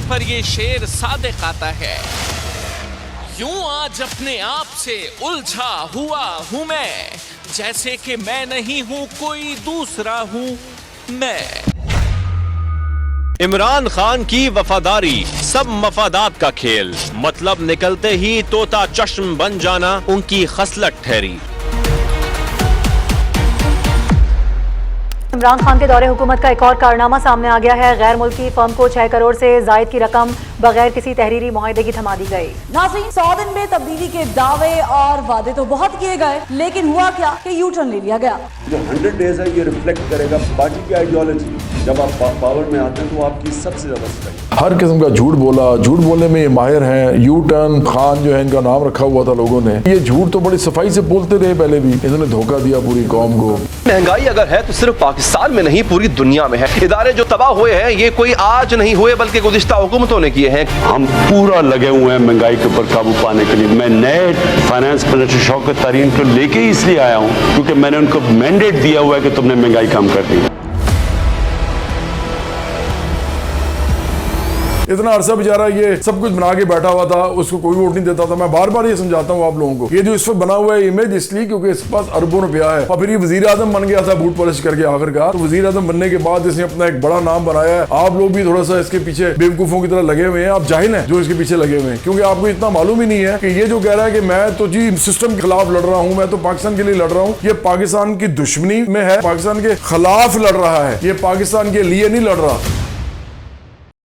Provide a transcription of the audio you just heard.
पर ये शेर सादिक आता है, यूं आज अपने आप से उलझा हुआ हूं मैं, जैसे कि मैं नहीं हूं कोई दूसरा हूं मैं। इमरान खान की वफादारी सब मफादात का खेल, मतलब निकलते ही तोता चश्म बन जाना उनकी खसलत ठहरी। इमरान खान के दौरे हुकूमत का एक और कारनामा सामने आ गया है। गैर मुल्की फर्म को 6 करोड़ से जायद की रकम बगैर किसी तहरीरी मुआहदे की थमा दी गई। नाज़रीन, 100 दिन में तब्दीली के दावे और वादे तो बहुत किए गए, लेकिन हुआ क्या कि यू टर्न ले लिया गया। जो 100 डेज है ये रिफ्लेक्ट करेगा पार्टी की आइडियोलॉजी। जब आप पावर में आते हैं तो आपकी सबसे ज्यादा स्ट्रेंथ। हर किस्म का झूठ बोला, झूठ बोलने में ये माहिर हैं। यू टर्न खान जो है इनका नाम रखा हुआ था लोगों ने। ये झूठ तो बड़ी सफाई से बोलते रहे, पहले भी इन्होंने धोखा दिया पूरी कौम को। महंगाई अगर है तो सिर्फ पाकिस्तान में नहीं पूरी दुनिया में है। इदारे जो तबाह हुए हैं ये कोई आज नहीं हुए बल्कि गुज़िश्ता हुकूमतों ने किए हैं। हम पूरा लगे हुए हैं महंगाई के ऊपर काबू पाने के लिए। मैं नए फाइनेंस मिनिस्टर शौकत तरीन को लेके इसलिए आया हूँ क्योंकि मैंने उनको मैंडेट दिया हुआ है कि तुमने महंगाई कम कर दी। इतना अरसा बेचारा ये सब कुछ बना के बैठा हुआ था, उसको कोई वोट नहीं देता था। मैं बार बार ये समझाता हूँ आप लोगों को, ये जो इस वक्त बना हुआ है इमेज इसलिए क्योंकि इसके पास अरबों रुपया है और फिर ये वजीर आजम बन गया था बूट पॉलिश करके आखिरकार। तो वजीर आजम बनने के बाद इसने अपना एक बड़ा नाम बनाया है। आप लोग भी थोड़ा सा इसके पीछे बेवकूफों की तरह लगे हुए हैं। आप जाहिल हैं जो इसके पीछे लगे हुए हैं, क्योंकि आपको इतना मालूम ही नहीं है कि ये जो कह रहा है कि मैं तो जी सिस्टम के खिलाफ लड़ रहा हूँ, मैं तो पाकिस्तान के लिए लड़ रहा हूँ, ये पाकिस्तान की दुश्मनी में है, पाकिस्तान के खिलाफ लड़ रहा है, ये पाकिस्तान के लिए नहीं लड़ रहा।